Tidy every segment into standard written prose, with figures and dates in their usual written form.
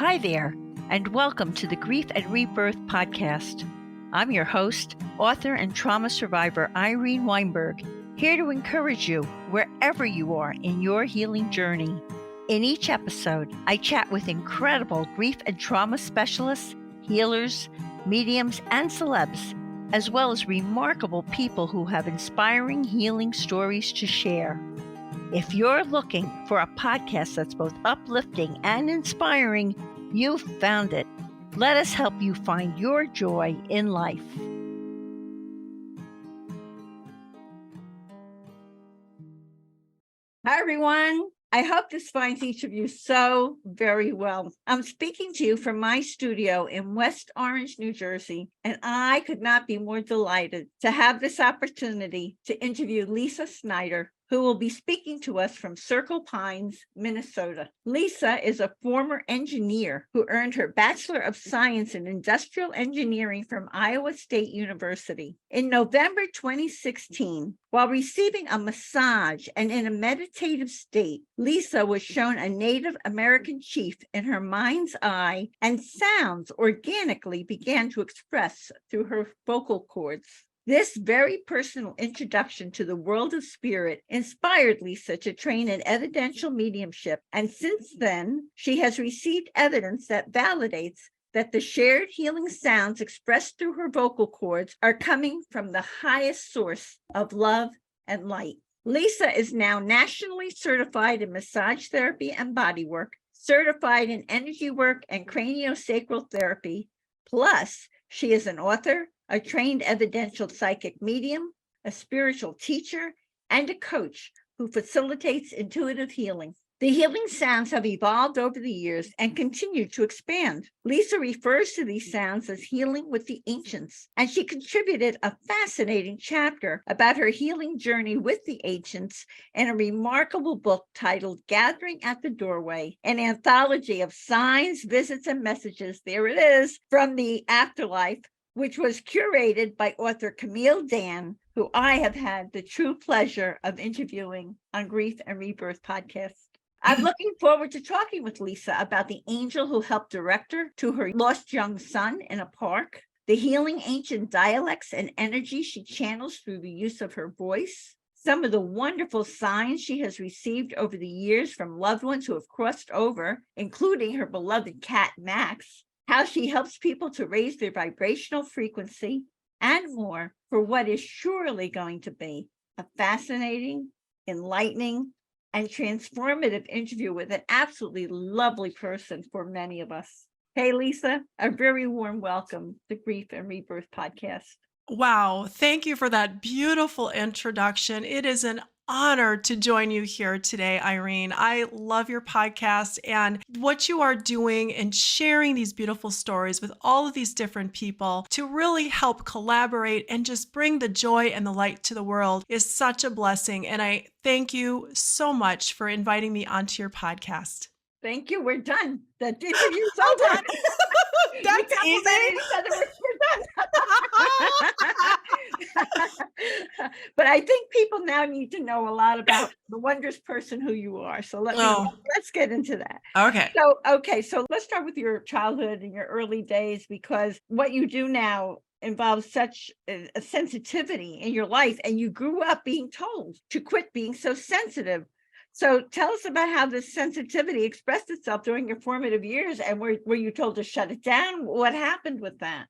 Hi there, and welcome to the Grief and Rebirth podcast. I'm your host, author and trauma survivor Irene Weinberg, here to encourage you wherever you are in your healing journey. In each episode, I chat with incredible grief and trauma specialists, healers, mediums, and celebs, as well as remarkable people who have inspiring healing stories to share. If you're looking for a podcast that's both uplifting and inspiring, you've found it. Let us help you find your joy in life. Hi, everyone. I hope this finds each of you so very well. I'm speaking to you from my studio in West Orange, New Jersey, and I could not be more delighted to have this opportunity to interview Lisa Snyder, who will be speaking to us from Circle Pines, Minnesota. Lisa is a former engineer who earned her Bachelor of Science in Industrial Engineering from Iowa State University. In November 2016, while receiving a massage and in a meditative state, Lisa was shown a Native American chief in her mind's eye, and sounds organically began to express through her vocal cords. This very personal introduction to the world of spirit inspired Lisa to train in evidential mediumship, and since then, she has received evidence that validates that the shared healing sounds expressed through her vocal cords are coming from the highest source of love and light. Lisa is now nationally certified in massage therapy and bodywork, certified in energy work and craniosacral therapy, plus she is an author, a trained evidential psychic medium, a spiritual teacher, and a coach who facilitates intuitive healing. The healing sounds have evolved over the years and continue to expand. Lisa refers to these sounds as healing with the ancients, and she contributed a fascinating chapter about her healing journey with the ancients in a remarkable book titled Gathering at the Doorway, an anthology of signs, visits, and messages, there it is, from the afterlife, which was curated by author Camille Dan, who I have had the true pleasure of interviewing on Grief and Rebirth podcast. I'm looking forward to talking with Lisa about the angel who helped direct her to her lost young son in a park, the healing ancient dialects and energy she channels through the use of her voice, some of the wonderful signs she has received over the years from loved ones who have crossed over, including her beloved cat Max, how she helps people to raise their vibrational frequency, and more for what is surely going to be a fascinating, enlightening, and transformative interview with an absolutely lovely person for many of us. Hey, Lisa, a very warm welcome to Grief and Rebirth podcast. Wow. Thank you for that beautiful introduction. It is an honor to join you here today, Irene. I love your podcast and what you are doing and sharing these beautiful stories with all of these different people to really help collaborate and just bring the joy and the light to the world is such a blessing. And I thank you so much for inviting me onto your podcast. Thank you. We're done. The interview's over. That's easy. But I think people now need to know a lot about the wondrous person who you are. So let's get into that. So let's start with your childhood and your early days, because what you do now involves such a sensitivity in your life, and you grew up being told to quit being so sensitive. So tell us about how this sensitivity expressed itself during your formative years, and were you told to shut it down? What happened with that?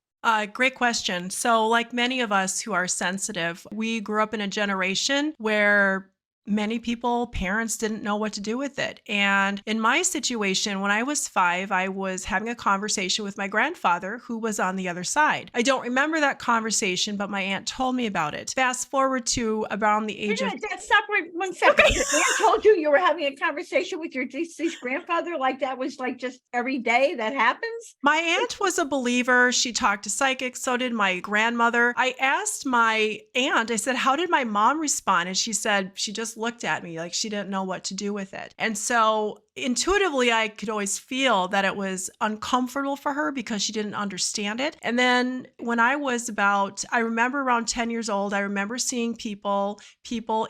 Great question. So like many of us who are sensitive, we grew up in a generation where many people, parents didn't know what to do with it. And in my situation, when I was 5, I was having a conversation with my grandfather who was on the other side. I don't remember that conversation, but my aunt told me about it. Fast forward to around the age of... Stop right 1 second. Okay. Your aunt told you were having a conversation with your deceased grandfather? Like that was like just every day that happens? My aunt was a believer. She talked to psychics. So did my grandmother. I asked my aunt, I said, how did my mom respond? And she said, she just looked at me like she didn't know what to do with it. And so intuitively, I could always feel that it was uncomfortable for her because she didn't understand it. And then when I remember around 10 years old, I remember seeing people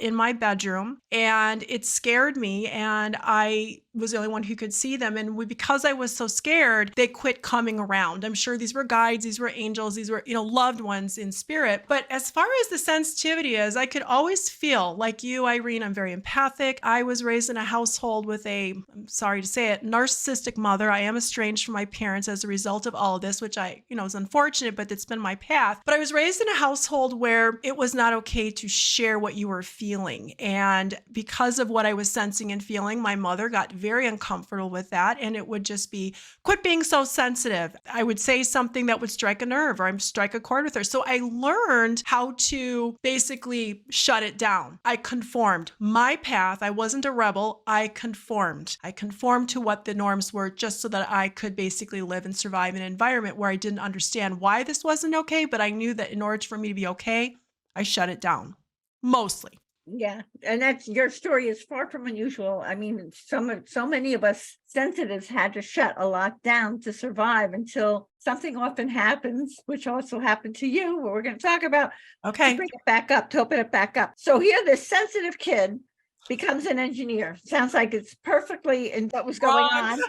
in my bedroom, and it scared me. And I was the only one who could see them. And because I was so scared, they quit coming around. I'm sure these were guides, these were angels, these were, loved ones in spirit. But as far as the sensitivity is, I could always feel, like you, Irene, I'm very empathic. I was raised in a household with I'm sorry to say it, narcissistic mother. I am estranged from my parents as a result of all of this, which is unfortunate, but it's been my path. But I was raised in a household where it was not okay to share what you were feeling. And because of what I was sensing and feeling, my mother got very uncomfortable with that. And it would just be, quit being so sensitive. I would say something that would strike a nerve or I'd strike a chord with her. So I learned how to basically shut it down. I conformed. My path, I wasn't a rebel. I conformed. I conformed to what the norms were just so that I could basically live and survive in an environment where I didn't understand why this wasn't okay, but I knew that in order for me to be okay, I shut it down. Mostly. Yeah, and that's your story is far from unusual. I mean, so many of us sensitives had to shut a lot down to survive until something often happens, which also happened to you, what we're going to talk about. Okay. To bring it back up, to open it back up. So here, this sensitive kid becomes an engineer. Sounds like it's perfectly in what was going on. And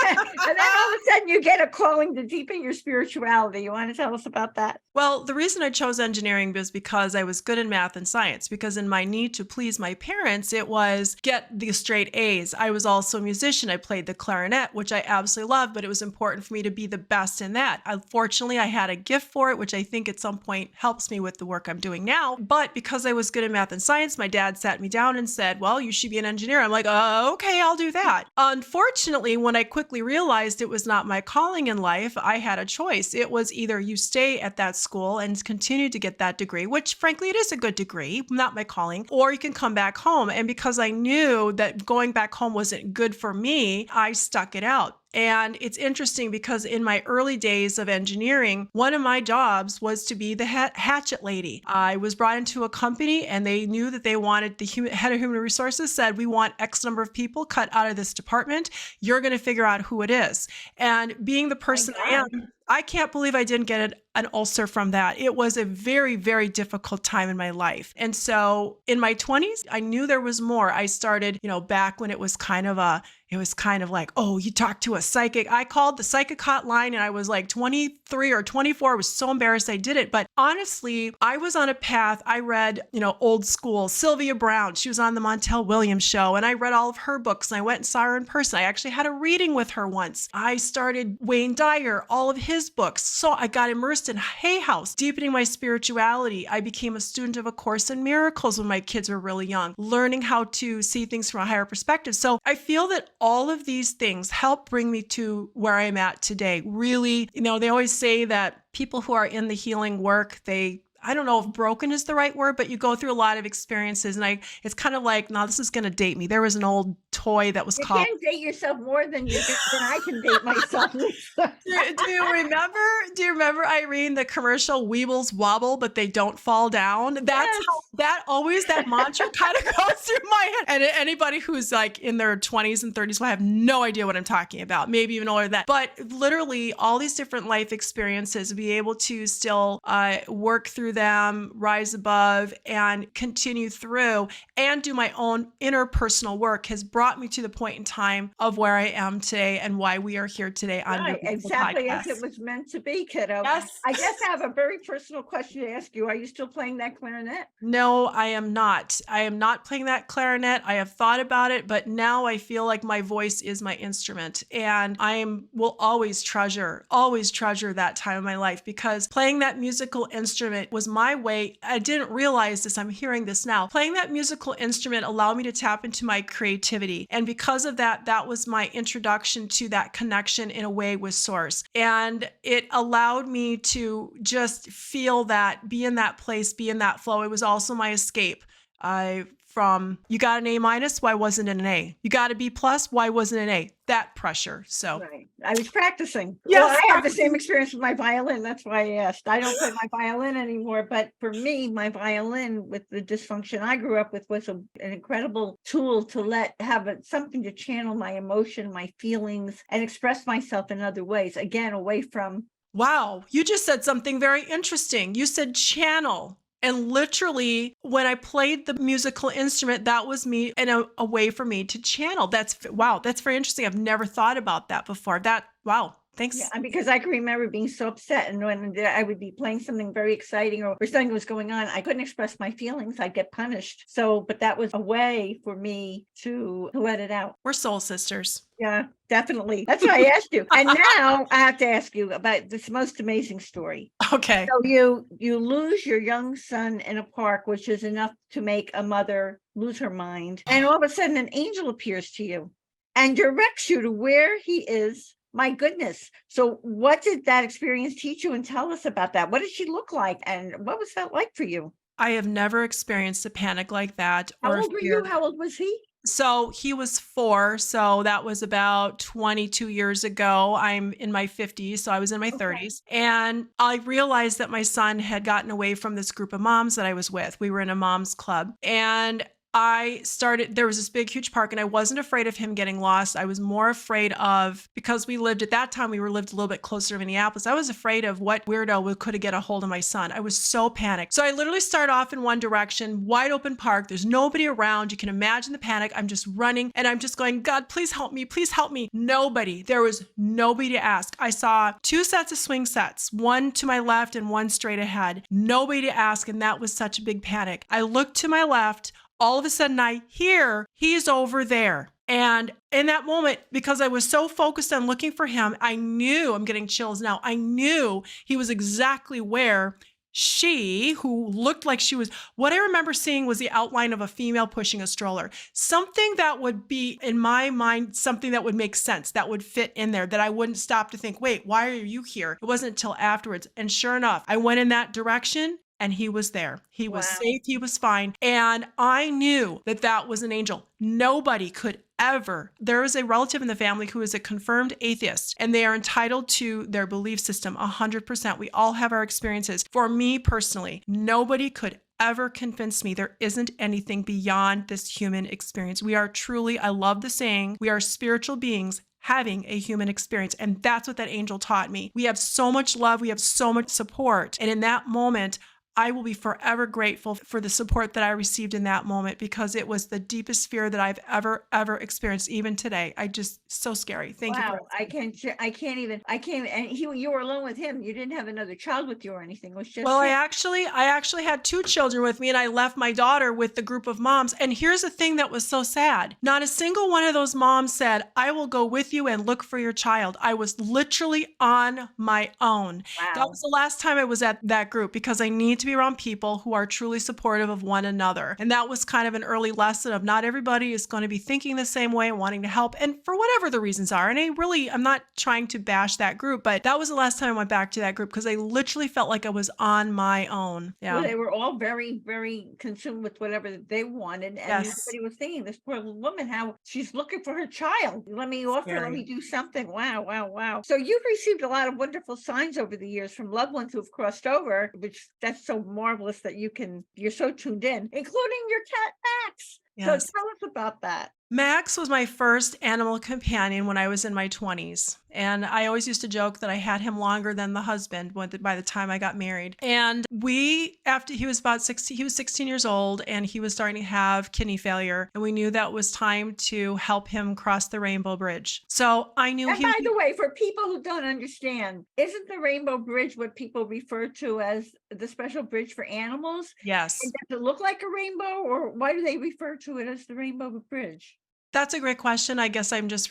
then all of a sudden you get a calling to deepen your spirituality. You want to tell us about that? Well, the reason I chose engineering was because I was good in math and science, because in my need to please my parents, it was get the straight A's. I was also a musician. I played the clarinet, which I absolutely loved, but it was important for me to be the best in that. Unfortunately, I had a gift for it, which I think at some point helps me with the work I'm doing now. But because I was good in math and science, my dad sat me down and said, well, you should be an engineer. I'm like, okay, I'll do that. Unfortunately, when I quickly realized it was not my calling in life, I had a choice. It was either you stay at that school and continue to get that degree, which frankly, it is a good degree, not my calling, or you can come back home. And because I knew that going back home wasn't good for me, I stuck it out. And it's interesting because in my early days of engineering, one of my jobs was to be the hatchet lady. I was brought into a company and they knew that they wanted, the head of human resources said, we want X number of people cut out of this department. You're going to figure out who it is. And being the person I am, I can't believe I didn't get an ulcer from that. It was a very, very difficult time in my life. And so in my 20s, I knew there was more. I started, back when it was kind of like, oh, you talk to a psychic. I called the psychic hotline and I was like 23 or 24. I was so embarrassed I did it. But honestly, I was on a path. I read, old school, Sylvia Brown. She was on the Montel Williams show and I read all of her books and I went and saw her in person. I actually had a reading with her once. I started Wayne Dyer, all of his books. So I got immersed in Hay House, deepening my spirituality. I became a student of A Course in Miracles when my kids were really young, learning how to see things from a higher perspective. So I feel that all of these things help bring me to where I'm at today. Really, they always say that people who are in the healing work, I don't know if broken is the right word, but you go through a lot of experiences. And it's kind of like, now this is going to date me. There was an old toy that was called. You can't date yourself more than I can date myself. Do you remember, Irene, the commercial Weebles wobble, but they don't fall down? That's yes. That mantra kind of goes through my head. And anybody who's like in their 20s and 30s will have no idea what I'm talking about, maybe even older than that. But literally all these different life experiences, be able to still work through them, rise above, and continue through, and do my own interpersonal work has brought me to the point in time of where I am today and why we are here today on right, exactly as it was meant to be, kiddo. Yes. I guess I have a very personal question to ask you. Are you still playing that clarinet? No, I am not. I am not playing that clarinet. I have thought about it, but now I feel like my voice is my instrument, and will always treasure that time of my life, because playing that musical instrument was my way. I didn't realize this. I'm hearing this now. Playing that musical instrument allowed me to tap into my creativity. And because of that, that was my introduction to that connection in a way with source. And it allowed me to just feel that, be in that place, be in that flow. It was also my escape. from you got an A-, why wasn't it an A? You got a B+, why wasn't it an A? That pressure. So Right. I was practicing. Well, yes, I have the same experience with my violin. That's why I asked. I don't play my violin anymore, but for me, my violin with the dysfunction I grew up with was an incredible tool to have something to channel my emotion, my feelings, and express myself in other ways. Again, away from. wow, you just said something very interesting. You said channel. And literally, when I played the musical instrument, that was me and a way for me to channel. Wow, that's very interesting. I've never thought about that before. Wow, thanks. Yeah, because I can remember being so upset, and when I would be playing something very exciting or something was going on, I couldn't express my feelings. I'd get punished. So, but that was a way for me to let it out. We're soul sisters. Yeah, definitely. That's why I asked you. And now I have to ask you about this most amazing story. Okay. So you lose your young son in a park, which is enough to make a mother lose her mind. And all of a sudden an angel appears to you and directs you to where he is. My goodness. So what did that experience teach you? And tell us about that. What did she look like? And what was that like for you? I have never experienced a panic like that How or old were fear. you? How old was he? So he was 4, so that was about 22 years ago. I'm in my 50s, so I was in my 30s. And I realized that my son had gotten away from this group of moms that I was with. We were in a mom's club. And there was this big, huge park, and I wasn't afraid of him getting lost. I was more afraid of, because we lived at that time, lived a little bit closer to Minneapolis. I was afraid of what weirdo could get a hold of my son. I was so panicked. So I literally started off in one direction, wide open park. There's nobody around. You can imagine the panic. I'm just running and I'm just going, God, please help me. Please help me. Nobody. There was nobody to ask. I saw 2 sets of swing sets, one to my left and one straight ahead. Nobody to ask. And that was such a big panic. I looked to my left. All of a sudden I hear he's over there. And in that moment, because I was so focused on looking for him, I knew, I'm getting chills now, I knew he was exactly where who looked like what I remember seeing was the outline of a female pushing a stroller. Something that would be, in my mind, something that would make sense, that would fit in there, that I wouldn't stop to think, wait, why are you here? It wasn't until afterwards. And sure enough, I went in that direction. And he was there. He was safe. He was fine. And I knew that that was an angel. Nobody could ever. There is a relative in the family who is a confirmed atheist, and they are entitled to their belief system 100%. We all have our experiences. For me personally, nobody could ever convince me there isn't anything beyond this human experience. We are truly, I love the saying, we are spiritual beings having a human experience. And that's what that angel taught me. We have so much love. We have so much support. And in that moment, I will be forever grateful for the support that I received in that moment, because it was the deepest fear that I've ever experienced, even today. So scary. Thank you. Wow, I can't even, and you were alone with him. You didn't have another child with you or anything. It was just. Well, I actually had 2 children with me, and I left my daughter with the group of moms. And here's the thing that was so sad. Not a single one of those moms said, I will go with you and look for your child. I was literally on my own. Wow. That was the last time I was at that group, because I need to be around people who are truly supportive of one another. And that was kind of an early lesson of not everybody is going to be thinking the same way and wanting to help, and for whatever the reasons are. And I'm not trying to bash that group, but that was the last time I went back to that group, because I literally felt like I was on my own. Yeah. Well, they were all very, very consumed with whatever they wanted. And nobody was thinking, this poor little woman, how she's looking for her child. Let me do something. Wow. So you've received a lot of wonderful signs over the years from loved ones who've crossed over, which that's so marvelous that you're so tuned in, including your cat Max. Yes. So tell us about that. Max was my first animal companion when I was in my 20s. And I always used to joke that I had him longer than the husband by the time I got married. And after he was about 16, he was 16 years old, and he was starting to have kidney failure. And we knew that it was time to help him cross the Rainbow Bridge. So I knew by the way, for people who don't understand, isn't the Rainbow Bridge what people refer to as the special bridge for animals? Yes. And does it look like a rainbow, or why do they refer to it as the Rainbow Bridge? That's a great question. I guess I'm just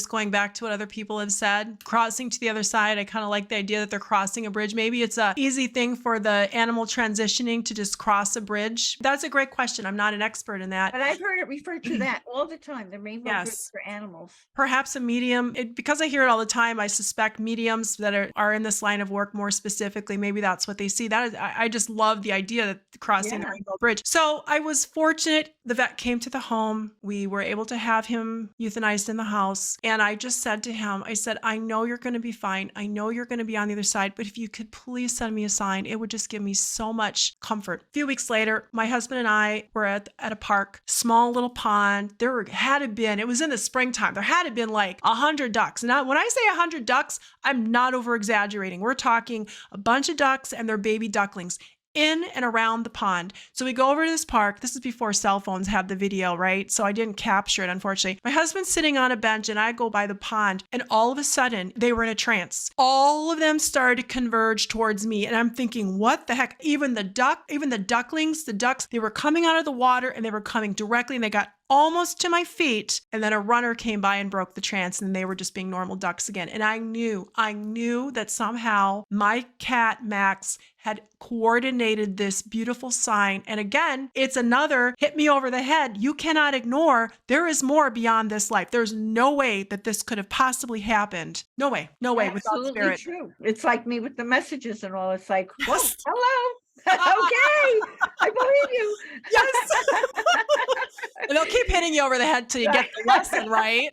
going back to what other people have said. Crossing to the other side, I kind of like the idea that they're crossing a bridge. Maybe it's a easy thing for the animal transitioning to just cross a bridge. That's a great question. I'm not an expert in that. But I've heard it referred to that all the time, the rainbow bridge Yes. for animals. Perhaps a medium, because I hear it all the time, I suspect mediums that are in this line of work more specifically, maybe that's what they see. That is, I just love the idea that crossing the Yeah. rainbow bridge. So I was fortunate. The vet came to the home. We were able to have him euthanized in the house. And I just said to him, I said, I know you're going to be fine. I know you're going to be on the other side, but if you could please send me a sign, it would just give me so much comfort. A few weeks later, my husband and I were at a park, small little pond. It was in the springtime. There had to been like 100 ducks. And when I say 100 ducks, I'm not over exaggerating. We're talking a bunch of ducks and their baby ducklings in and around the pond. So we go over to this park. This is before cell phones had the video, right? So I didn't capture it, unfortunately. My husband's sitting on a bench and I go by the pond, and all of a sudden they were in a trance. All of them started to converge towards me. And I'm thinking, what the heck? Even the ducklings, the ducks, they were coming out of the water and they were coming directly, and they got almost to my feet. And then a runner came by and broke the trance, and they were just being normal ducks again. And I knew that somehow my cat, Max, had coordinated this beautiful sign. And again, it's another hit me over the head. You cannot ignore, there is more beyond this life. There's no way that this could have possibly happened. No way without Absolutely spirit. true. It's like me with the messages and all. It's like, whoa, Yes. hello. Okay, I believe you. Yes. And they'll keep hitting you over the head till you get the lesson, right?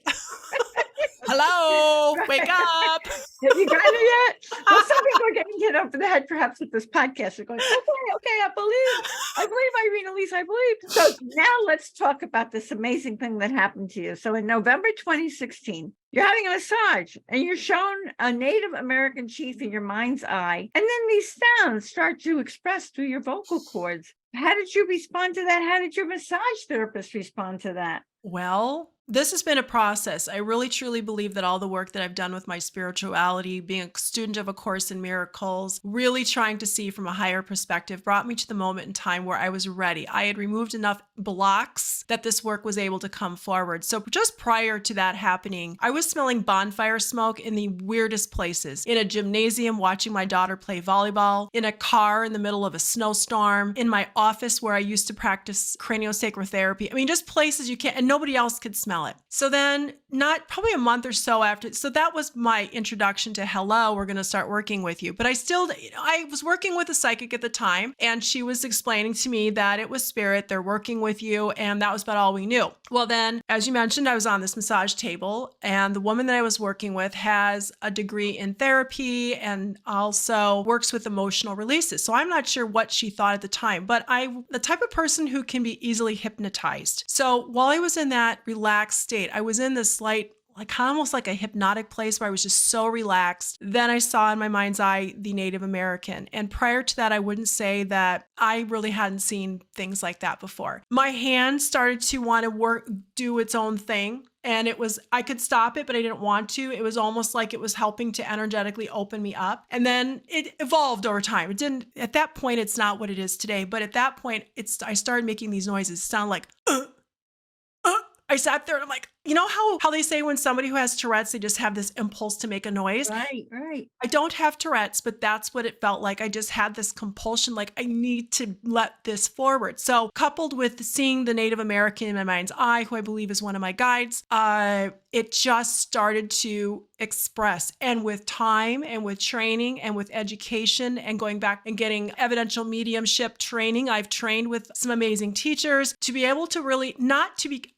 Hello, wake up. Have you gotten it yet? Well, some people are getting hit over the head, perhaps with this podcast. They're going, okay, I believe, Irene, Elise, I believe. So now let's talk about this amazing thing that happened to you. So in November 2016, you're having a massage and you're shown a Native American chief in your mind's eye. And then these sounds start to express through your vocal cords. How did you respond to that? How did your massage therapist respond to that? Well, this has been a process. I really truly believe that all the work that I've done with my spirituality, being a student of A Course in Miracles, really trying to see from a higher perspective, brought me to the moment in time where I was ready. I had removed enough blocks that this work was able to come forward. So just prior to that happening, I was smelling bonfire smoke in the weirdest places. In a gymnasium watching my daughter play volleyball, in a car in the middle of a snowstorm, in my office where I used to practice craniosacral therapy. I mean, just places you can't, and nobody else could smell it. So then probably a month or so after, so that was my introduction to hello, we're going to start working with you. But I was working with a psychic at the time, and she was explaining to me that it was spirit, they're working with you, and that was about all we knew. Well then, as you mentioned, I was on this massage table, and the woman that I was working with has a degree in therapy and also works with emotional releases. So I'm not sure what she thought at the time, but I'm the type of person who can be easily hypnotized. So while I was in that relaxed state, I was in this slight, like almost like a hypnotic place where I was just so relaxed. Then I saw in my mind's eye the Native American. And prior to that, I wouldn't say that I really hadn't seen things like that before. My hand started to want to do its own thing. And I could stop it, but I didn't want to. It was almost like it was helping to energetically open me up. And then it evolved over time. At that point, it's not what it is today. But at that point, I started making these noises. It sounded like, I sat there and I'm like, you know how they say when somebody who has Tourette's, they just have this impulse to make a noise? Right. I don't have Tourette's, but that's what it felt like. I just had this compulsion, like I need to let this forward. So coupled with seeing the Native American in my mind's eye, who I believe is one of my guides, it just started to express. And with time and with training and with education and going back and getting evidential mediumship training, I've trained with some amazing teachers to be able to really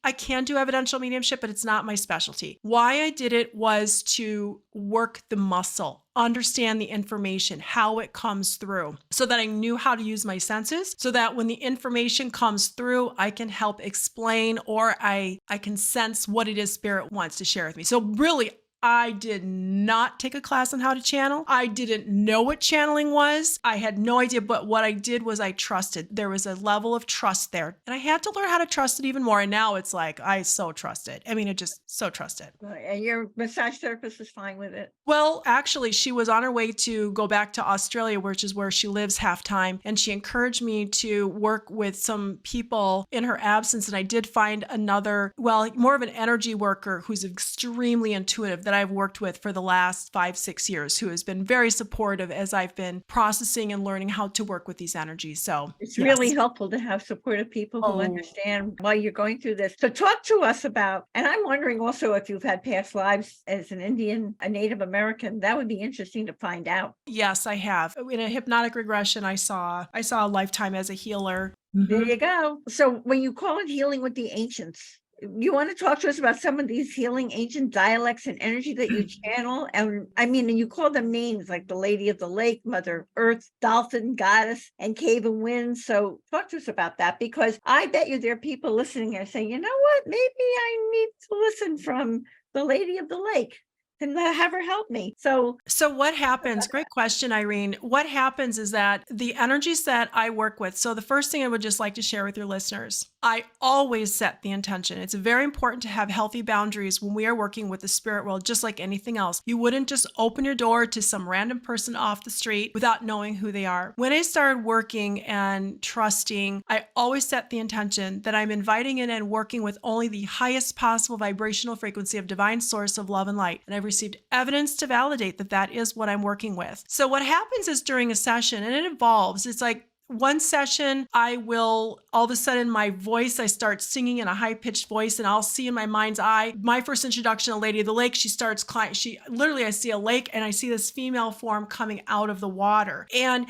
I can do evidential mediumship, but it's not my specialty. Why I did it was to work the muscle, understand the information, how it comes through, so that I knew how to use my senses, so that when the information comes through, I can help explain, or I can sense what it is spirit wants to share with me. So really, I did not take a class on how to channel. I didn't know what channeling was. I had no idea, but what I did was I trusted. There was a level of trust there. And I had to learn how to trust it even more. And now it's like, I so trust it. I mean, it just so trust it. Right, and your massage therapist is fine with it? Well, actually, she was on her way to go back to Australia, which is where she lives half time. And she encouraged me to work with some people in her absence. And I did find another, well, more of an energy worker who's extremely intuitive that I've worked with for the last 5-6 years, who has been very supportive as I've been processing and learning how to work with these energies. So It's yes. really helpful to have supportive people who Oh. understand why you're going through this. So talk to us about, and I'm wondering also if you've had past lives as an Indian, a Native American. That would be interesting to find out. Yes, I have. In a hypnotic regression, I saw a lifetime as a healer. There you go. So when you call it healing with the ancients, you want to talk to us about some of these healing ancient dialects and energy that you channel? And I mean, and you call them names like the Lady of the Lake, Mother Earth, Dolphin, Goddess, and Cave and Wind. So talk to us about that, because I bet you there are people listening here saying, you know what, maybe I need to listen from the Lady of the Lake and have her help me. So what happens? Great question, Irene. What happens is that the energies that I work with, so the first thing I would just like to share with your listeners, I always set the intention. It's very important to have healthy boundaries when we are working with the spirit world, just like anything else. You wouldn't just open your door to some random person off the street without knowing who they are. When I started working and trusting, I always set the intention that I'm inviting in and working with only the highest possible vibrational frequency of divine source of love and light. And I've received evidence to validate that that is what I'm working with. So what happens is during a session, and it evolves, it's like one session, I will, all of a sudden my voice, I start singing in a high pitched voice, and I'll see in my mind's eye, my first introduction, a Lady of the Lake, she starts climbing, I see a lake and I see this female form coming out of the water. And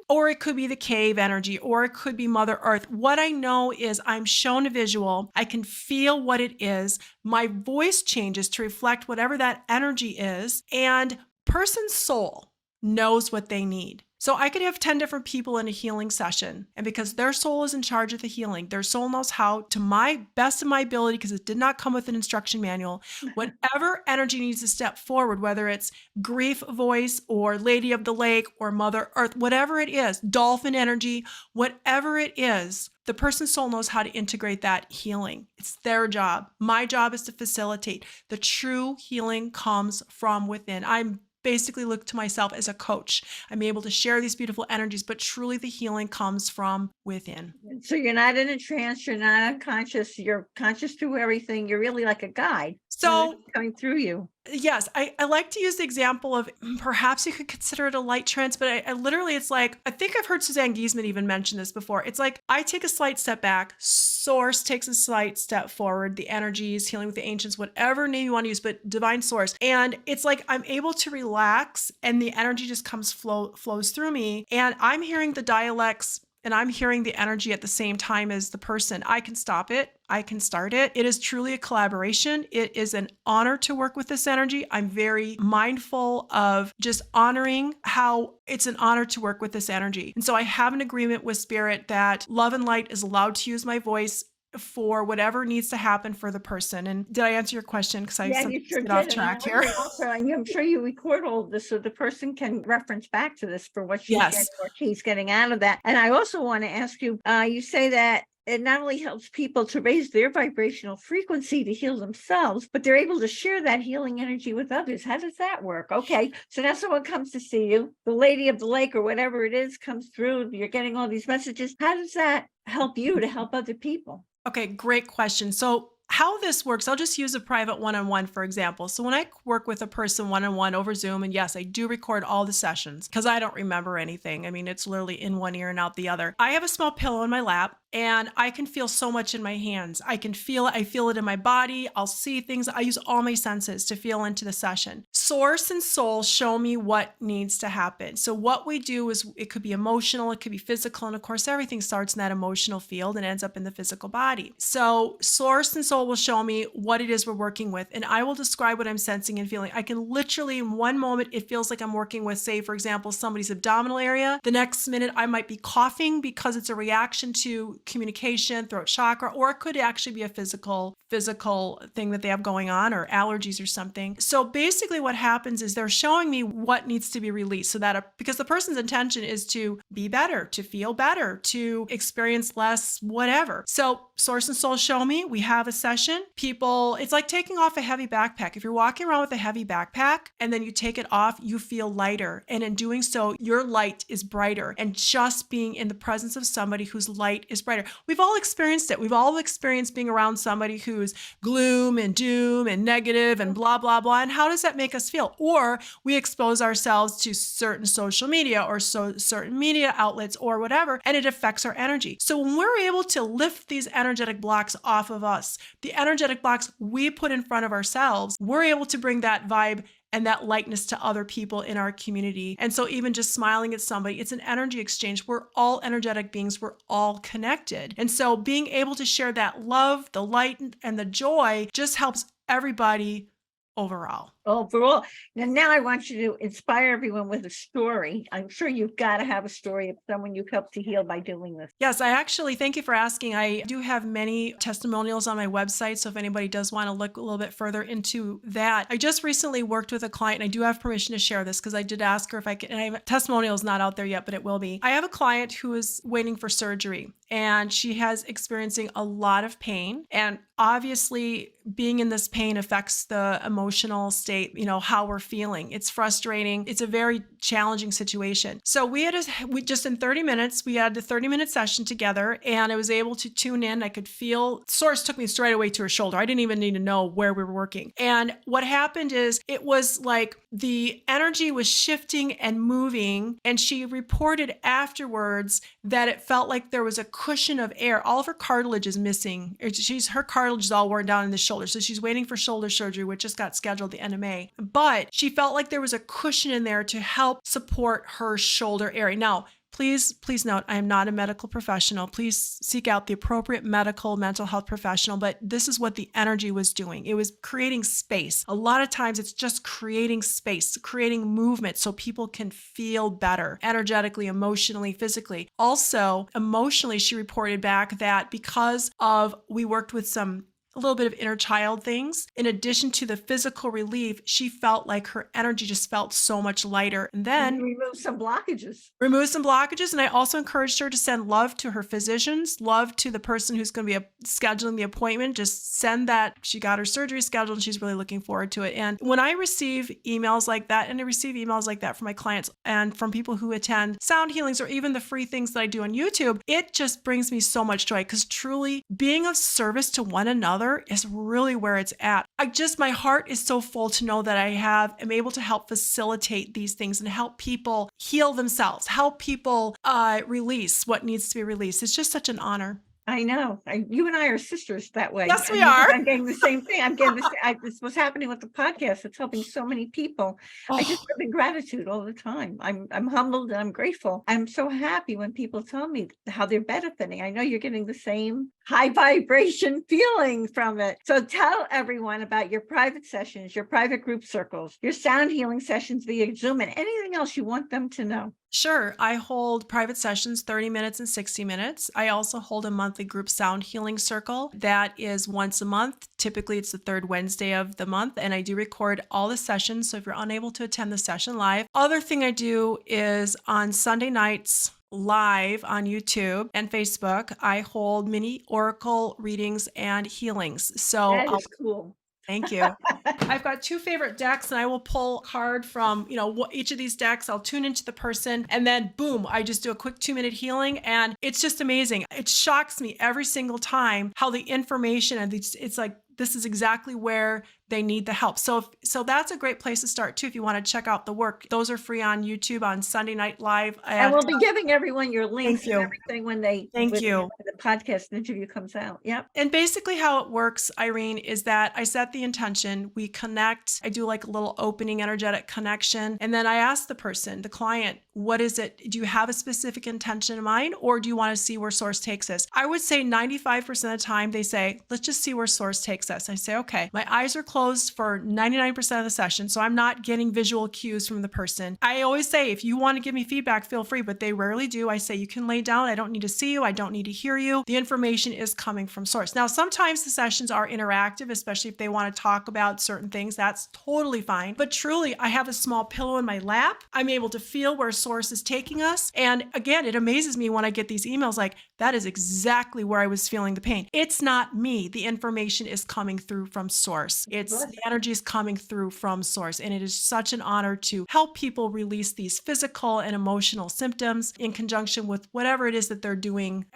or it could be the cave energy, or it could be Mother Earth. What I know is I'm shown a visual. I can feel what it is. My voice changes to reflect whatever that energy is. And person's soul knows what they need. So I could have 10 different people in a healing session. And because their soul is in charge of the healing, their soul knows how, to my best of my ability, because it did not come with an instruction manual, whatever energy needs to step forward, whether it's grief voice or Lady of the Lake or Mother Earth, whatever it is, dolphin energy, whatever it is, the person's soul knows how to integrate that healing. It's their job. My job is to facilitate. The true healing comes from within. I'm basically look to myself as a coach. I'm able to share these beautiful energies, but truly the healing comes from within. So you're not in a trance, you're not unconscious, you're conscious through everything. You're really like a guide. So coming through you. Yes, I like to use the example of perhaps you could consider it a light trance, but I literally, it's like, I think I've heard Suzanne Giesman even mention this before. It's like, I take a slight step back, source takes a slight step forward, the energies, healing with the ancients, whatever name you want to use, but divine source. And it's like, I'm able to relax and the energy just flows through me. And I'm hearing the dialects and I'm hearing the energy at the same time as the person. I can stop it. I can start it. It is truly a collaboration. It is an honor to work with this energy. I'm very mindful of just honoring how it's an honor to work with this energy. And so I have an agreement with Spirit that love and light is allowed to use my voice for whatever needs to happen for the person. And did I answer your question? Because you sure get did. off track here. Also, I'm sure you record all of this so the person can reference back to this for what she's getting or he's getting out of that. And I also want to ask you, you say that it not only helps people to raise their vibrational frequency to heal themselves, but they're able to share that healing energy with others. How does that work? Okay, so now someone comes to see you, the Lady of the Lake or whatever it is comes through, you're getting all these messages. How does that help you to help other people? Okay, great question. So how this works, I'll just use a private one-on-one, for example. So when I work with a person one-on-one over Zoom, and yes, I do record all the sessions because I don't remember anything. I mean, it's literally in one ear and out the other. I have a small pillow in my lap and I can feel so much in my hands. I can feel it. I feel it in my body. I'll see things. I use all my senses to feel into the session. Source and soul show me what needs to happen. So what we do is it could be emotional, it could be physical. And of course, everything starts in that emotional field and ends up in the physical body. So source and soul will show show me what it is we're working with. And I will describe what I'm sensing and feeling. I can literally, in one moment, it feels like I'm working with, say, for example, somebody's abdominal area. The next minute, I might be coughing because it's a reaction to communication, throat chakra, or it could actually be a physical thing that they have going on, or allergies or something. So basically what happens is they're showing me what needs to be released, so that because the person's intention is to be better, to feel better, to experience less whatever. So Source and Soul show me, we have a session. People, it's like taking off a heavy backpack. If you're walking around with a heavy backpack and then you take it off, you feel lighter. And in doing so, your light is brighter. And just being in the presence of somebody whose light is brighter. We've all experienced it. We've all experienced being around somebody who's gloom and doom and negative and blah, blah, blah. And how does that make us feel? Or we expose ourselves to certain social media or certain media outlets or whatever, and it affects our energy. So when we're able to lift these energetic blocks off of us, the energetic blocks we put in front of ourselves, we're able to bring that vibe and that likeness to other people in our community. And so even just smiling at somebody, it's an energy exchange. We're all energetic beings. We're all connected. And so being able to share that love, the light, and the joy just helps everybody overall. Overall. Now I want you to inspire everyone with a story. I'm sure you've got to have a story of someone you've helped to heal by doing this. Yes, I actually, thank you for asking. I do have many testimonials on my website. So if anybody does want to look a little bit further into that, I just recently worked with a client, and I do have permission to share this because I did ask her if I could, and I have testimonials not out there yet, but it will be. I have a client who is waiting for surgery, and she has experiencing a lot of pain. And obviously being in this pain affects the emotional state, how we're feeling. It's frustrating. It's a very challenging situation. So we just in 30 minutes, we had a 30-minute session together, and I was able to tune in. I could feel, Source took me straight away to her shoulder. I didn't even need to know where we were working. And what happened is it was like the energy was shifting and moving, and she reported afterwards that it felt like there was a cushion of air. All of her cartilage is missing. Her cartilage is all worn down in the shoulder. So she's waiting for shoulder surgery, which just got scheduled at the end of May. But she felt like there was a cushion in there to help support her shoulder area. Now, please note, I am not a medical professional. Please seek out the appropriate mental health professional. But this is what the energy was doing. It was creating space. A lot of times it's just creating space, creating movement so people can feel better energetically, emotionally, physically. Also, emotionally, she reported back that because we worked with a little bit of inner child things. In addition to the physical relief, she felt like her energy just felt so much lighter. And then remove some blockages. And I also encouraged her to send love to her physicians, love to the person who's going to be scheduling the appointment. Just send that. She got her surgery scheduled and she's really looking forward to it. And when I receive emails like that, and I receive emails like that from my clients and from people who attend sound healings or even the free things that I do on YouTube, it just brings me so much joy, because truly being of service to one another is really where it's at. My heart is so full to know that I'm able to help facilitate these things and help people heal themselves, help people release what needs to be released. It's just such an honor. I know. You and I are sisters that way. Yes, we are. I'm getting the same thing. I'm getting this. This was happening with the podcast. It's helping so many people. I just live in gratitude all the time. I'm humbled and I'm grateful. I'm so happy when people tell me how they're benefiting. I know you're getting the same high vibration feeling from it. So tell everyone about your private sessions, your private group circles, your sound healing sessions via Zoom, and anything else you want them to know. Sure. I hold private sessions, 30 minutes and 60 minutes. I also hold a monthly group sound healing circle that is once a month. Typically, it's the third Wednesday of the month, and I do record all the sessions. So if you're unable to attend the session live, other thing I do is on Sunday nights, live on YouTube and Facebook, I hold mini oracle readings and healings. So that is cool. Thank you. I've got two favorite decks, and I will pull a card from, each of these decks. I'll tune into the person, and then boom, I just do a quick 2-minute healing. And it's just amazing. It shocks me every single time how the information, and it's like, this is exactly where they need the help. So that's a great place to start too. If you want to check out the work, those are free on YouTube on Sunday Night Live. And we'll be giving everyone your links and you. everything when Thank you. the podcast interview comes out. Yep. And basically how it works, Irene, is that I set the intention, we connect, I do like a little opening energetic connection, and then I ask the person, the client, what is it? Do you have a specific intention in mind, or do you want to see where source takes us? I would say 95% of the time they say, let's just see where source takes us. I say, okay, my eyes are closed for 99% of the session, so I'm not getting visual cues from the person. I always say, if you want to give me feedback, feel free, but they rarely do. I say, you can lay down. I don't need to see you. I don't need to hear you. The information is coming from source. Now, sometimes the sessions are interactive, especially if they want to talk about certain things. That's totally fine. But truly, I have a small pillow in my lap. I'm able to feel where source is taking us. And again, it amazes me when I get these emails like, that is exactly where I was feeling the pain. It's not me. The information is coming through from source. It's the energy is coming through from source. And it is such an honor to help people release these physical and emotional symptoms in conjunction with whatever it is that they're doing,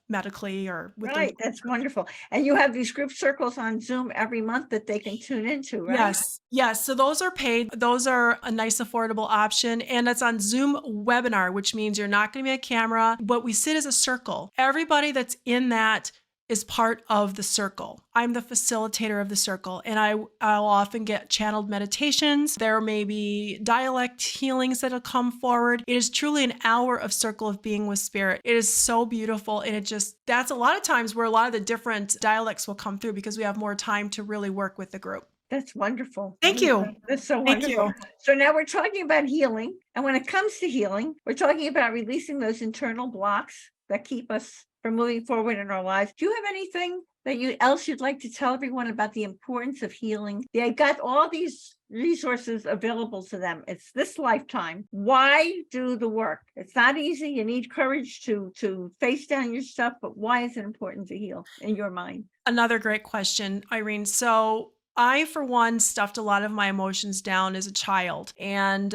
medically or with Right. That's wonderful. And you have these group circles on Zoom every month that they can tune into, right? Yes. Yes. So those are paid. Those are a nice, affordable option. And that's on Zoom webinar, which means you're not going to be a camera, but we sit as a circle. Everybody that's in that is part of the circle. I'm the facilitator of the circle, and I'll often get channeled meditations. There may be dialect healings that'll come forward. It is truly an hour of circle of being with spirit. It is so beautiful, and that's a lot of times where a lot of the different dialects will come through because we have more time to really work with the group. That's wonderful. Thank you. That's so Thank wonderful. you. So now we're talking about healing. And when it comes to healing, we're talking about releasing those internal blocks that keep us from moving forward in our lives. Do you have anything that else you'd like to tell everyone about the importance of healing? They got all these resources available to them. It's this lifetime. Why do the work? It's not easy. You need courage to face down your stuff, but why is it important to heal in your mind? Another great question, Irene. So I, for one, stuffed a lot of my emotions down as a child and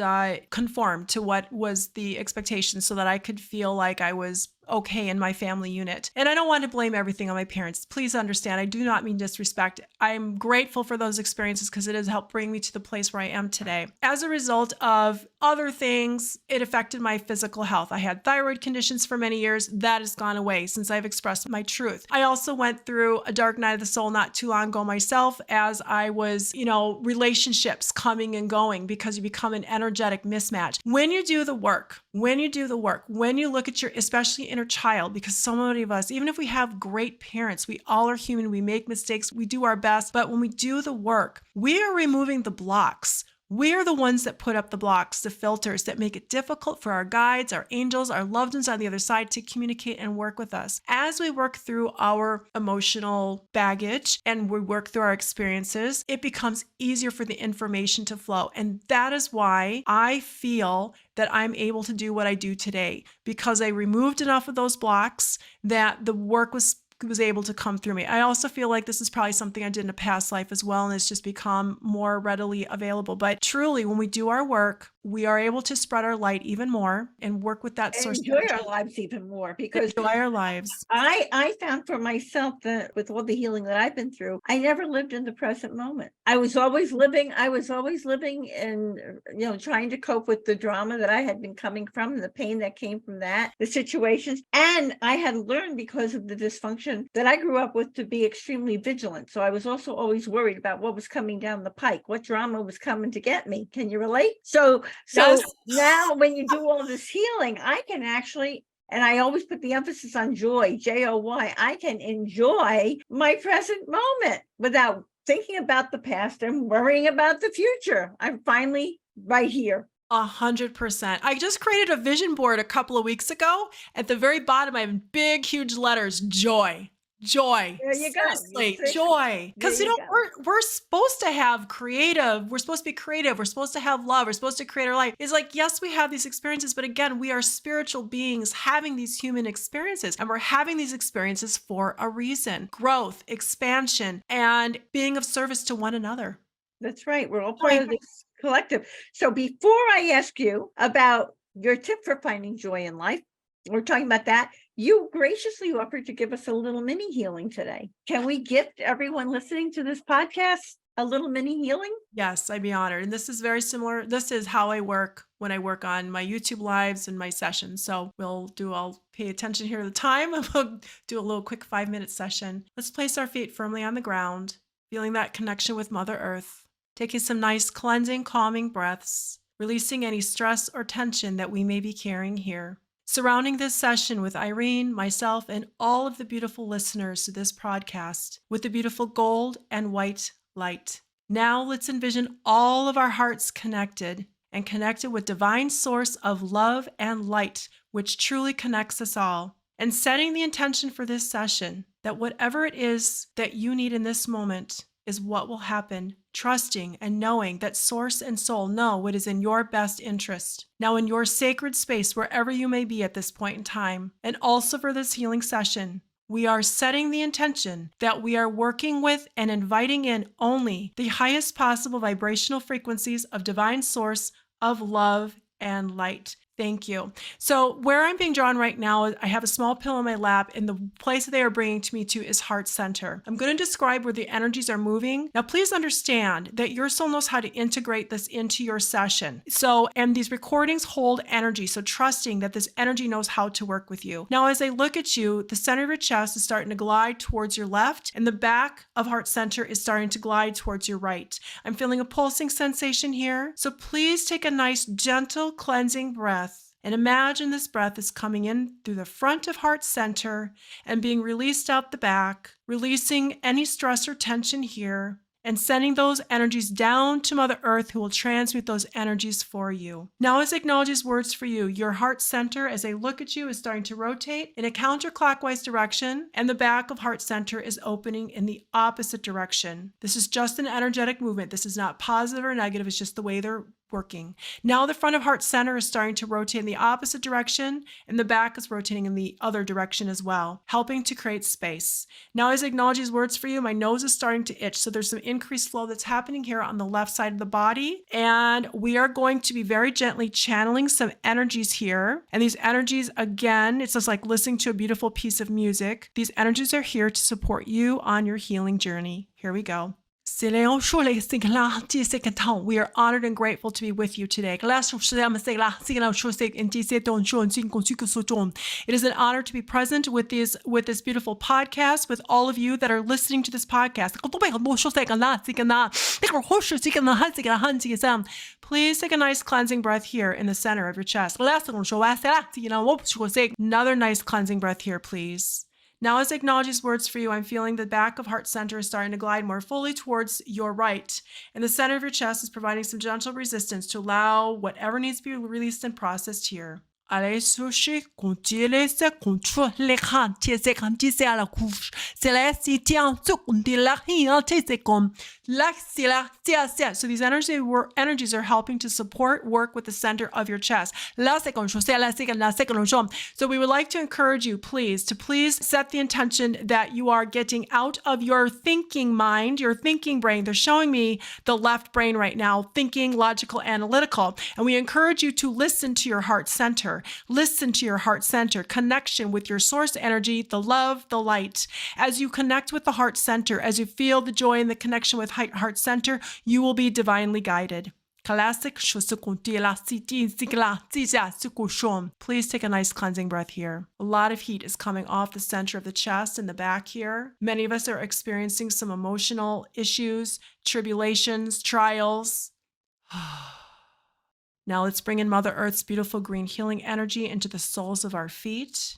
conformed to what was the expectation so that I could feel like I was okay in my family unit. And I don't want to blame everything on my parents. Please understand, I do not mean disrespect. I'm grateful for those experiences because it has helped bring me to the place where I am today. As a result of other things, it affected my physical health. I had thyroid conditions for many years. That has gone away since I've expressed my truth. I also went through a dark night of the soul not too long ago myself as I was, relationships coming and going because you become an energetic mismatch. When you do the work, when you look at your, especially inner child, because so many of us, even if we have great parents, we all are human, we make mistakes, we do our best, but when we do the work, we are removing the blocks. We're the ones that put up the blocks, the filters that make it difficult for our guides, our angels, our loved ones on the other side to communicate and work with us. As we work through our emotional baggage and we work through our experiences, it becomes easier for the information to flow. And that is why I feel that I'm able to do what I do today, because I removed enough of those blocks that the work was able to come through me. I also feel like this is probably something I did in a past life as well, and it's just become more readily available. But truly, when we do our work, we are able to spread our light even more and work with that source. Enjoy our lives even more, because enjoy our lives. I found for myself that with all the healing that I've been through, I never lived in the present moment. I was always living in, trying to cope with the drama that I had been coming from, the pain that came from that, the situations. And I had learned because of the dysfunction that I grew up with to be extremely vigilant. So I was also always worried about what was coming down the pike, what drama was coming to get me. Can you relate? So Yes. now when you do all this healing, I can actually, and I always put the emphasis on joy, Joy, I can enjoy my present moment without thinking about the past and worrying about the future. I'm finally right here. 100%. I just created a vision board a couple of weeks ago. At the very bottom, I have in big, huge letters, joy. Joy. There you go. Seriously, joy. Because, we're supposed to have creative. We're supposed to be creative. We're supposed to have love. We're supposed to create our life. It's like, yes, we have these experiences, but again, we are spiritual beings having these human experiences, and we're having these experiences for a reason: growth, expansion, and being of service to one another. That's right. We're all part of this collective. So before I ask you about your tip for finding joy in life, we're talking about that. You graciously offered to give us a little mini healing today. Can we gift everyone listening to this podcast a little mini healing? Yes, I'd be honored. And this is very similar. This is how I work when I work on my YouTube lives and my sessions. So I'll pay attention here to the time. We'll do a little quick 5-minute session. Let's place our feet firmly on the ground, feeling that connection with Mother Earth, taking some nice cleansing, calming breaths, releasing any stress or tension that we may be carrying here. Surrounding this session with Irene, myself, and all of the beautiful listeners to this podcast with the beautiful gold and white light. Now let's envision all of our hearts connected with divine source of love and light, which truly connects us all. And setting the intention for this session that whatever it is that you need in this moment is what will happen, trusting and knowing that source and soul know what is in your best interest. Now in your sacred space, wherever you may be at this point in time, and also for this healing session, we are setting the intention that we are working with and inviting in only the highest possible vibrational frequencies of divine source of love and light. Thank you. So where I'm being drawn right now, I have a small pillow in my lap, and the place that they are bringing to me to is heart center. I'm going to describe where the energies are moving. Now, please understand that your soul knows how to integrate this into your session. And these recordings hold energy. So trusting that this energy knows how to work with you. Now, as I look at you, the center of your chest is starting to glide towards your left, and the back of heart center is starting to glide towards your right. I'm feeling a pulsing sensation here. So please take a nice, gentle, cleansing breath. And imagine this breath is coming in through the front of heart center and being released out the back, releasing any stress or tension here, and sending those energies down to Mother Earth, who will transmute those energies for you. Now, as I acknowledge these words for you, your heart center, as I look at you, is starting to rotate in a counterclockwise direction, and the back of heart center is opening in the opposite direction. This is just an energetic movement. This is not positive or negative. It's just the way they're working. Now the front of heart center is starting to rotate in the opposite direction, and the back is rotating in the other direction as well, helping to create space. Now, as I acknowledge these words for you, my nose is starting to itch. So there's some increased flow that's happening here on the left side of the body. And we are going to be very gently channeling some energies here. And these energies, again, it's just like listening to a beautiful piece of music. These energies are here to support you on your healing journey. Here we go. We are honored and grateful to be with you today. It is an honor to be present with this beautiful podcast, with all of you that are listening to this podcast. Please take a nice cleansing breath here in the center of your chest. Another nice cleansing breath here, please. Now, as I acknowledge these words for you, I'm feeling the back of heart center is starting to glide more fully towards your right. And the center of your chest is providing some gentle resistance to allow whatever needs to be released and processed here. Please take a nice so these energies are helping to work with the center of your chest. So we would like to encourage you, please set the intention that you are getting out of your thinking mind, your thinking brain. They're showing me the left brain right now, thinking, logical, analytical. And we encourage you to listen to your heart center. Listen to your heart center, connection with your source energy, the love, the light. As you connect with the heart center, as you feel the joy and the connection with heart center, you will be divinely guided. Please take a nice cleansing breath here. A lot of heat is coming off the center of the chest and the back here. Many of us are experiencing some emotional issues, tribulations, trials. Now let's bring in Mother Earth's beautiful green healing energy into the soles of our feet.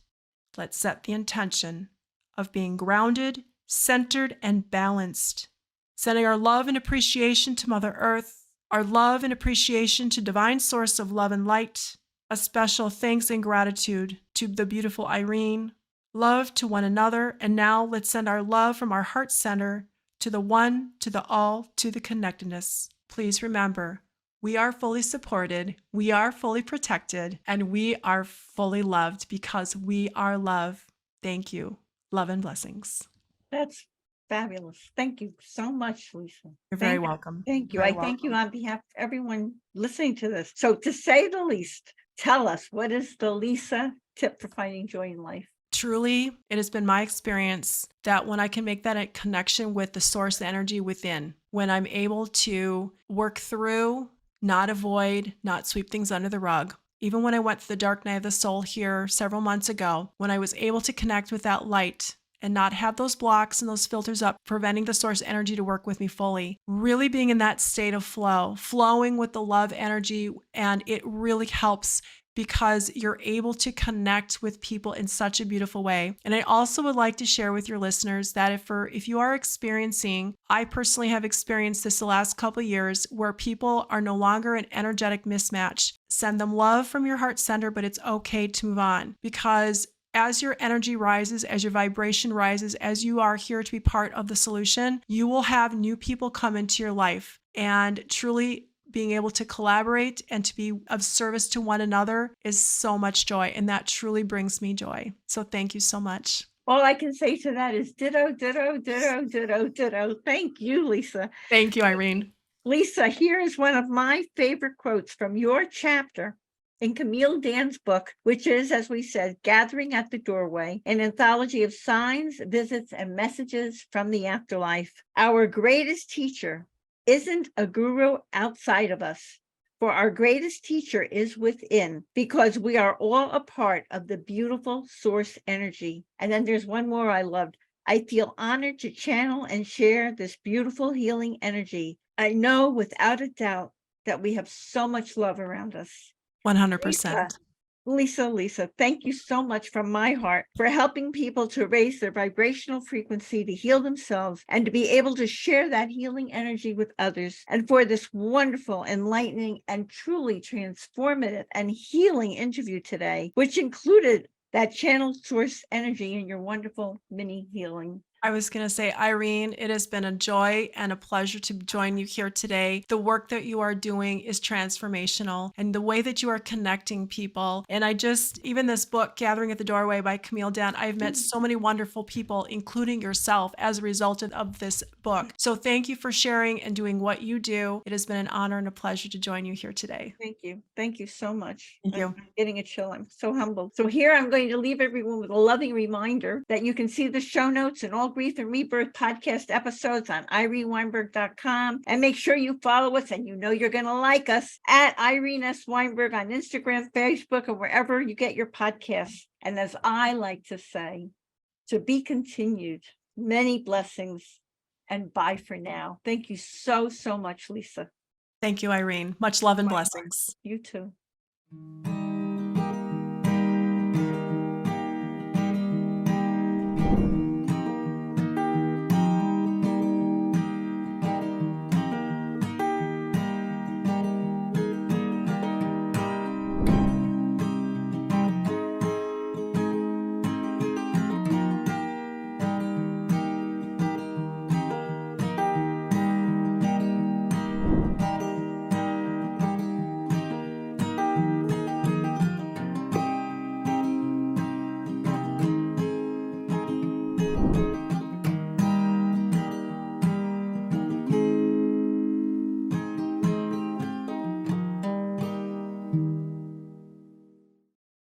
Let's set the intention of being grounded, centered, and balanced. Sending our love and appreciation to Mother Earth, our love and appreciation to divine source of love and light. A special thanks and gratitude to the beautiful Irene. Love to one another. And now let's send our love from our heart center to the one, to the all, to the connectedness. Please remember, we are fully supported, we are fully protected, and we are fully loved because we are love. Thank you. Love and blessings. That's fabulous. Thank you so much, Lisa. You're very welcome. Thank you. Thank you on behalf of everyone listening to this. So to say the least, tell us, what is the Lisa tip for finding joy in life? truly, it has been my experience that when I can make that a connection with the source energy within, when I'm able to work through, not avoid, not sweep things under the rug. Even when I went through the dark night of the soul here several months ago, when I was able to connect with that light and not have those blocks and those filters up, preventing the source energy to work with me fully, really being in that state of flow, flowing with the love energy. And it really helps because you're able to connect with people in such a beautiful way. And I also would like to share with your listeners that if you are experiencing, I personally have experienced this the last couple of years, where people are no longer an energetic mismatch. Send them love from your heart center, but it's okay to move on, because as your energy rises, as your vibration rises, as you are here to be part of the solution, you will have new people come into your life. And truly being able to collaborate and to be of service to one another is so much joy. And that truly brings me joy. So thank you so much. All I can say to that is ditto, ditto, ditto, ditto, ditto. Thank you, Lisa. Thank you, Irene. Lisa, here is one of my favorite quotes from your chapter in Camille Dan's book, which is, as we said, Gathering at the Doorway, an anthology of signs, visits, and messages from the afterlife. Our greatest teacher isn't a guru outside of us, for our greatest teacher is within, because we are all a part of the beautiful source energy. And then there's one more I loved. I feel honored to channel and share this beautiful healing energy. I know without a doubt that we have so much love around us. 100%. Lisa, thank you so much from my heart for helping people to raise their vibrational frequency, to heal themselves, and to be able to share that healing energy with others, and for this wonderful, enlightening, and truly transformative and healing interview today, which included that channeled source energy in your wonderful mini healing. I was going to say, Irene, it has been a joy and a pleasure to join you here today. The work that you are doing is transformational, and the way that you are connecting people. And even this book, Gathering at the Doorway by Camille Dan, I've met so many wonderful people, including yourself, as a result of this book. So thank you for sharing and doing what you do. It has been an honor and a pleasure to join you here today. Thank you. Thank you so much. Thank you. I'm getting a chill. I'm so humbled. So here I'm going to leave everyone with a loving reminder that you can see the show notes and all Grief and Rebirth podcast episodes on ireneweinberg.com. And make sure you follow us, and you know you're going to like us, at Irene S. Weinberg on Instagram, Facebook, or wherever you get your podcasts. And as I like to say, to be continued. Many blessings, and bye for now. Thank you so, so much, Lisa. Thank you, Irene. Much love and blessings. You too.